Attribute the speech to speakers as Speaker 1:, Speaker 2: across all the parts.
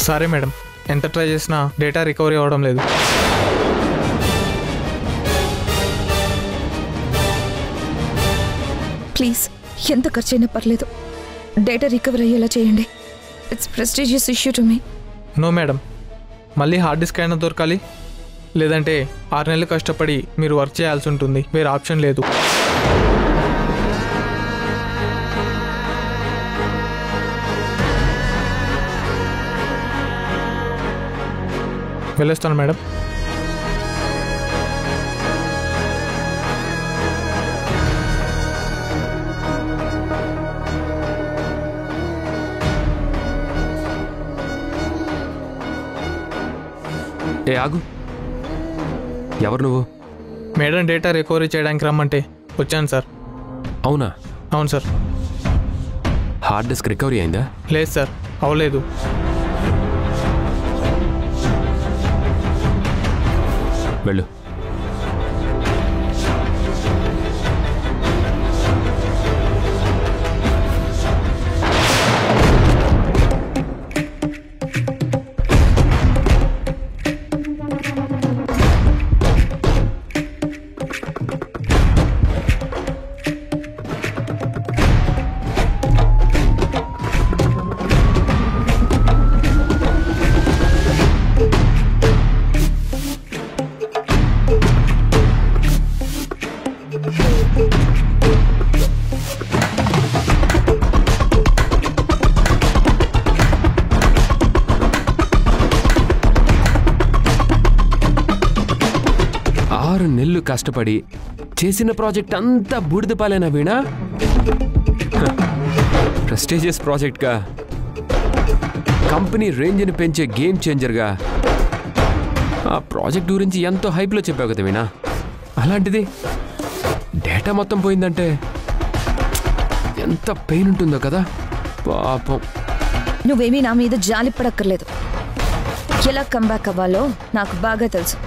Speaker 1: సరే మేడం, ఎంత ట్రై చేసినా డేటా రికవరీ అవ్వడం లేదు.
Speaker 2: ప్లీజ్, ఎంత ఖర్చైనా పర్లేదు, డేటా రికవర్ అయ్యేలా చేయండి. It's prestigious issue to me.
Speaker 1: No madam, మళ్ళీ హార్డ్ డిస్క్ అయినా దొరకాలి, లేదంటే 6 నెలలు కష్టపడి మీరు వర్క్ చేయాల్సి ఉంటుంది. వేరే ఆప్షన్ లేదు. వెళ్ళొస్తాను మేడం.
Speaker 3: ఏ ఆగు, ఎవరు నువ్వు?
Speaker 1: మేడం డేటా రికవరీ చేయడానికి రమ్మంటే వచ్చాను సార్.
Speaker 3: అవునా?
Speaker 1: అవును సార్.
Speaker 3: హార్డ్ డిస్క్ రికవరీ అయిందా?
Speaker 1: లేదు సార్, అవ్వలేదు.
Speaker 3: వెళ్ళు. నెల్లు కష్టపడి చేసిన ప్రాజెక్ట్ అంతా బూడిదపాలేనా వీణా? ప్రెస్టీజియస్ ప్రాజెక్ట్గా, కంపెనీ రేంజ్ని పెంచే గేమ్ చేంజర్గా ఆ ప్రాజెక్ట్ గురించి ఎంతో హైప్లో చెప్పావు కదా వీణా. అలాంటిది డేటా మొత్తం పోయిందంటే ఎంత పెయిన్ ఉంటుందో కదా పాపం.
Speaker 2: నువ్వేమీ నా మీద జాలి పడక్కర్లేదు. ఎలా కంబ్యాక్ అవ్వాలో నాకు బాగా తెలుసు.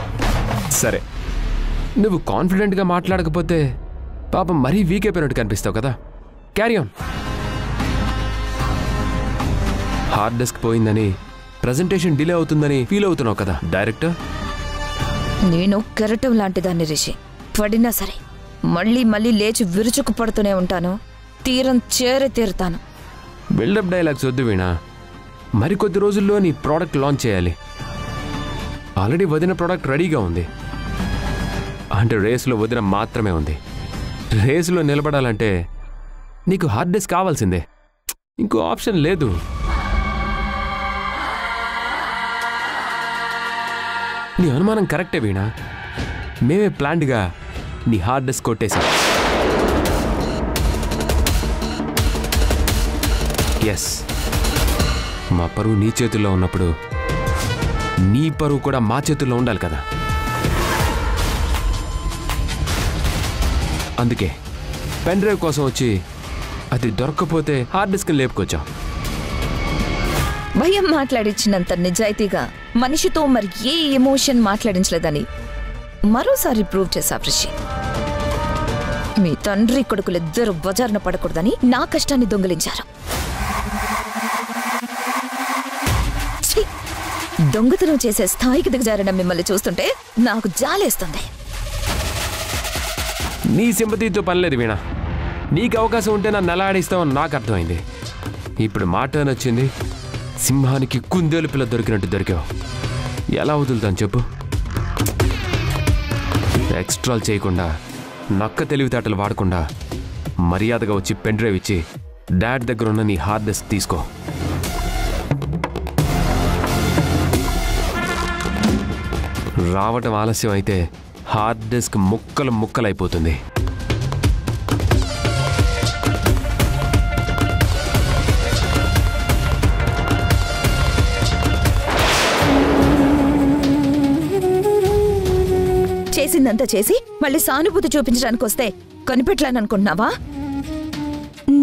Speaker 3: సరే, నువ్వు కాన్ఫిడెంట్గా మాట్లాడకపోతే పాపం మరీ వీక్ అయిపోయినట్టు కనిపిస్తావు కదా. Carry on. హార్డ్ డిస్క్ పోయిందని, ప్రజెంటేషన్ డిలే అవుతుందని ఫీల్ అవుతున్నావు కదా డైరెక్టర్.
Speaker 2: నేను కెరటం లాంటి దాన్ని రిషి. పడినా సరే మళ్ళీ మళ్ళీ లేచి విరుచుకు పడుతూనే ఉంటాను. తీరం తీరుతాను.
Speaker 3: బిల్డప్ డైలాగ్స్ వద్దు వీణా. మరికొద్ది రోజుల్లో నీ ప్రోడక్ట్ లాంచ్ చేయాలి. ఆల్రెడీ వదిన ప్రోడక్ట్ రెడీగా ఉంది. అంటే రేసులో వదిన మాత్రమే ఉంది. రేసులో నిలబడాలంటే నీకు హార్డ్ డిస్క్ కావాల్సిందే, ఇంకో ఆప్షన్ లేదు. నీ అనుమానం కరెక్టే వీణా. మేమే ప్లాన్డ్గా నీ హార్డ్ డిస్క్ కొట్టేశాం. ఎస్, మా పరువు నీ చేతుల్లో ఉన్నప్పుడు నీ పరువు కూడా మా చేతుల్లో ఉండాలి కదా. అందుకే పెన్ డ్రైవ్ కోసం వచ్చి అది దొరక్కపోతే హార్డ్ డిస్క్ లేపుకొచ్చాం.
Speaker 2: భయం మాట్లాడించినంత నిజాయితీగా మనిషితో మరి ఏ ఎమోషన్ మాట్లాడించలేదని మరోసారి ప్రూవ్ చేశావు రిషి. మీ తండ్రి కొడుకులిద్దరూ బజారున పడకూడదని నా కష్టాన్ని దొంగిలించారు. దొంగతనం చేసే స్థాయికి దిగజారిన మిమ్మల్ని చూస్తుంటే నాకు జాలేస్తుంది.
Speaker 3: నీ సింపతితో పనిలేదు వీణా. నీకు అవకాశం ఉంటే నన్ను ఎలా ఆడిస్తావని నాకు అర్థమైంది. ఇప్పుడు మా టర్న్ వచ్చింది. సింహానికి కుందేలు పిల్ల దొరికినట్టు దొరికావు. ఎలా వదులుతాను చెప్పు? ఎక్స్ట్రాలు చేయకుండా, నక్క తెలివితేటలు వాడకుండా మర్యాదగా వచ్చి పెన్ డ్రైవ్ ఇచ్చి డాడ్ దగ్గర ఉన్న నీ హార్డ్ డిస్క్ తీసుకో. రావటం ఆలస్యం అయితే హార్డ్ డిస్క్ ముక్కలు ముక్కలైపోతుంది.
Speaker 2: చేసిందంతా చేసి మళ్ళీ సానుభూతి చూపించడానికి వస్తే కనిపెట్టలేననుకుంటున్నావా?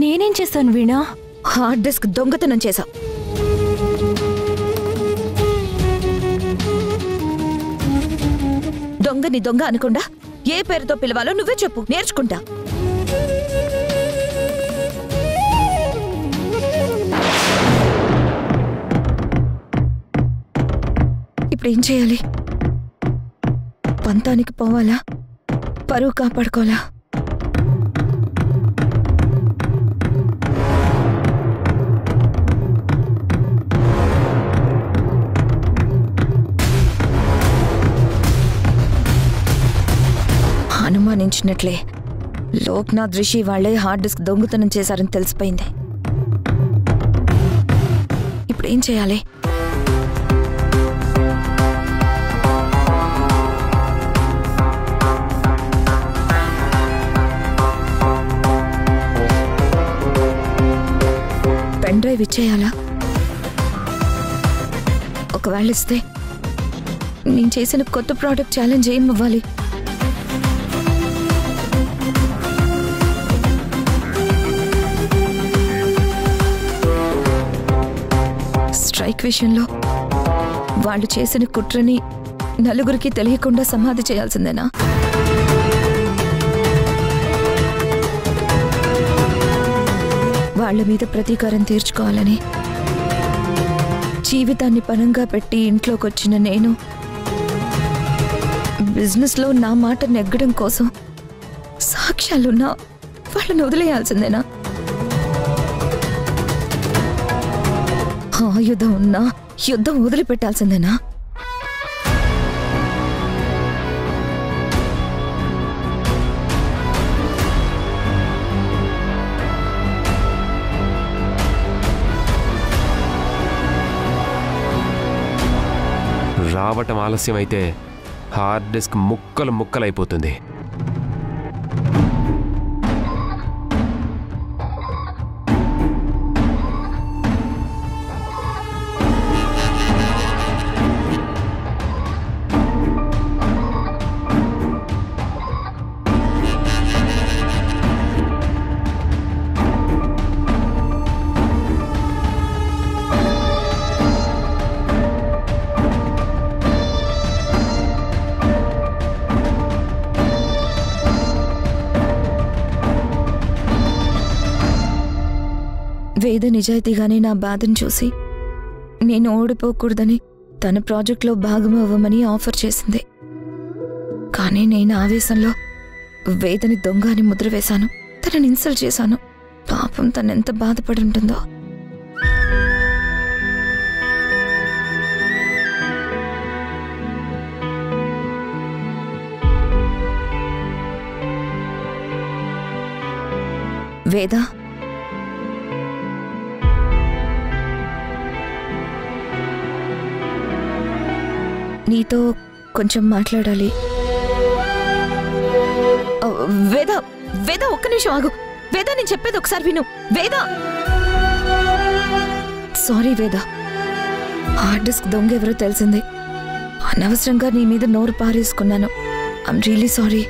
Speaker 4: నేనేం చేశాను వీణా?
Speaker 2: హార్డ్ డిస్క్ దొంగతనం చేశావు. దొంగని దొంగ అనకుండా ఏ పేరుతో పిలవాలో నువ్వే చెప్పు, నేర్చుకుంటా. ఇప్పుడు ఏం చేయాలి? పంతానికి పోవాలా? పరువు కాపాడుకోవాలా? అనుమానించినట్లే లోక్నాథ్ రిషి వాళ్లే హార్డ్ డిస్క్ దొంగతనం చేశారని తెలిసిపోయింది. ఇప్పుడు ఏం చేయాలి? పెన్ డ్రైవ్ ఇచ్చేయాలా? ఒకవేళ ఇస్తే నేను చేసిన కొత్త ప్రోడక్ట్ ఛాలెంజ్ ఏం అవ్వాలి? స్ట్రైక్ విషయంలో వాళ్ళు చేసిన కుట్రని నలుగురికి తెలియకుండా సమాధి చేయాల్సిందేనా? వాళ్ల మీద ప్రతీకారం తీర్చుకోవాలని జీవితాన్ని పనంగా పెట్టి ఇంట్లోకొచ్చిన నేను బిజినెస్లో నా మాట నెగ్గడం కోసం సాక్ష్యాలున్నా వాళ్ళని వదిలేయాల్సిందేనా? ఆయుధం ఉన్నా యుద్ధం వదిలిపెట్టాల్సిందేనా?
Speaker 3: రావటం ఆలస్యం అయితే హార్డ్ డిస్క్ ముక్కలు ముక్కలైపోతుంది.
Speaker 2: వేద నిజాయితీగానే నా బాధను చూసి నేను ఓడిపోకూడదని తన ప్రాజెక్ట్లో భాగం అవ్వమని ఆఫర్ చేసింది. కానీ నేను ఆవేశంలో వేదని దొంగ అని ముద్ర వేశాను. తనని ఇన్సల్ట్ చేశాను. పాపం తనెంత బాధపడి ఉంటుందో. వేద, నీతో కొంచెం మాట్లాడాలి. వేద, వేద ఒక్క నిమిషం ఆగు. వేద, నేను చెప్పేది ఒకసారి విను. వేద, సారీ వేద, హార్డ్ డిస్క్ దొంగ ఎవరో తెలిసింది. అనవసరంగా నీ మీద నోరు పారేసుకున్నాను. I'm really sorry.